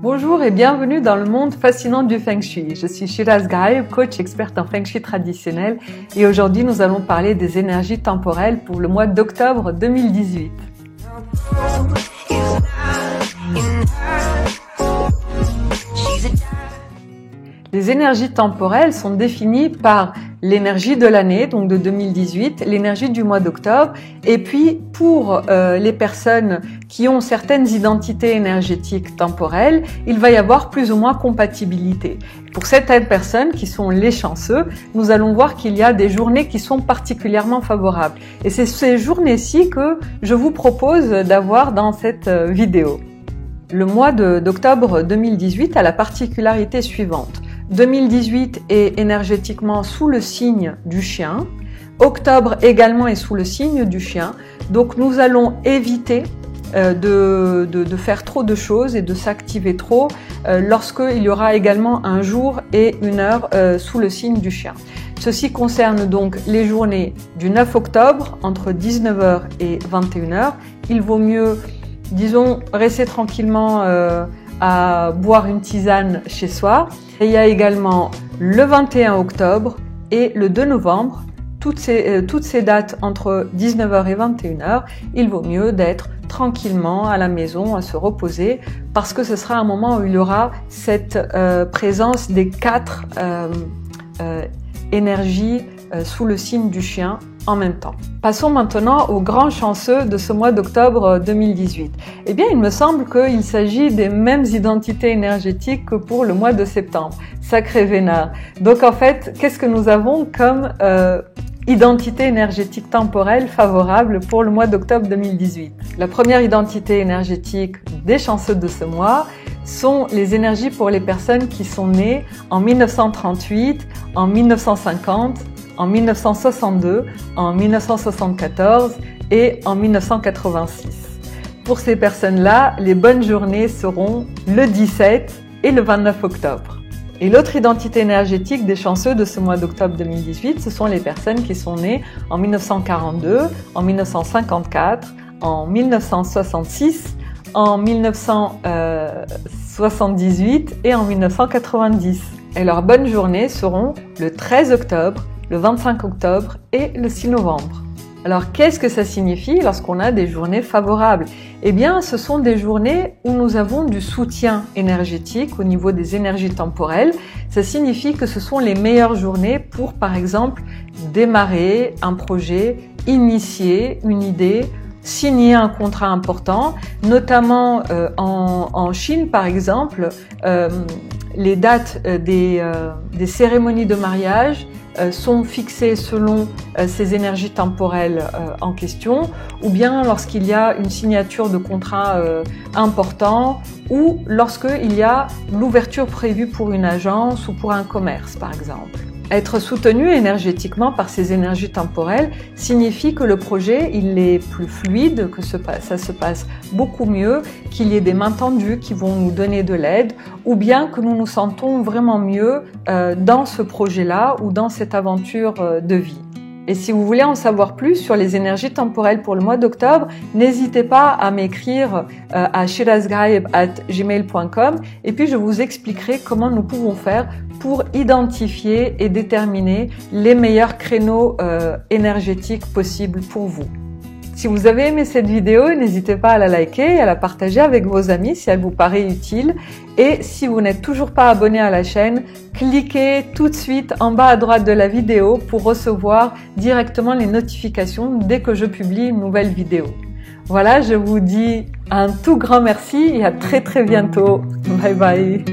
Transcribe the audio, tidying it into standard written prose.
Bonjour et bienvenue dans le monde fascinant du Feng Shui. Je suis Shiraz Gaib, coach experte en Feng Shui traditionnel et aujourd'hui nous allons parler des énergies temporelles pour le mois d'octobre 2018. Les énergies temporelles sont définies par l'énergie de l'année, donc de 2018, l'énergie du mois d'octobre, et puis pour les personnes qui ont certaines identités énergétiques temporelles, il va y avoir plus ou moins compatibilité. Pour certaines personnes qui sont les chanceux, nous allons voir qu'il y a des journées qui sont particulièrement favorables. Et c'est ces journées-ci que je vous propose d'avoir dans cette vidéo. Le mois d'octobre 2018 a la particularité suivante. 2018 est énergétiquement sous le signe du chien. Octobre également est sous le signe du chien. Donc nous allons éviter de faire trop de choses et de s'activer trop lorsqu'il y aura également un jour et une heure sous le signe du chien. Ceci concerne donc les journées du 9 octobre entre 19h et 21h. Il vaut mieux, disons, rester tranquillement à boire une tisane chez soi. Et il y a également le 21 octobre et le 2 novembre. Toutes ces dates entre 19h et 21h, il vaut mieux d'être tranquillement à la maison, à se reposer, parce que ce sera un moment où il y aura cette présence des 4 énergies sous le signe du chien en même temps. Passons maintenant aux grands chanceux de ce mois d'octobre 2018. Eh bien, il me semble qu'il s'agit des mêmes identités énergétiques que pour le mois de septembre. Sacré vénard. Donc en fait, qu'est-ce que nous avons comme identité énergétique temporelle favorable pour le mois d'octobre 2018? La première identité énergétique des chanceux de ce mois sont les énergies pour les personnes qui sont nées en 1938, en 1950, en 1962, en 1974 et en 1986. Pour ces personnes-là, les bonnes journées seront le 17 et le 29 octobre. Et l'autre identité énergétique des chanceux de ce mois d'octobre 2018, ce sont les personnes qui sont nées en 1942, en 1954, en 1966, en 1978 et en 1990. Et leurs bonnes journées seront le 13 octobre, le 25 octobre et le 6 novembre. Alors, qu'est-ce que ça signifie lorsqu'on a des journées favorables? Eh bien, ce sont des journées où nous avons du soutien énergétique au niveau des énergies temporelles. Ça signifie que ce sont les meilleures journées pour, par exemple, démarrer un projet, initier une idée, signer un contrat important, notamment en Chine, par exemple, les dates des cérémonies de mariage sont fixées selon ces énergies temporelles en question, ou bien lorsqu'il y a une signature de contrat important, ou lorsqu'il y a l'ouverture prévue pour une agence ou pour un commerce, par exemple. Être soutenu énergétiquement par ces énergies temporelles signifie que le projet il est plus fluide, que ça se passe beaucoup mieux, qu'il y ait des mains tendues qui vont nous donner de l'aide, ou bien que nous nous sentons vraiment mieux dans ce projet-là ou dans cette aventure de vie. Et si vous voulez en savoir plus sur les énergies temporelles pour le mois d'octobre, n'hésitez pas à m'écrire à shirazgaib@gmail.com et puis je vous expliquerai comment nous pouvons faire pour identifier et déterminer les meilleurs créneaux énergétiques possibles pour vous. Si vous avez aimé cette vidéo, n'hésitez pas à la liker et à la partager avec vos amis si elle vous paraît utile. Et si vous n'êtes toujours pas abonné à la chaîne, cliquez tout de suite en bas à droite de la vidéo pour recevoir directement les notifications dès que je publie une nouvelle vidéo. Voilà, je vous dis un tout grand merci et à très bientôt. Bye bye.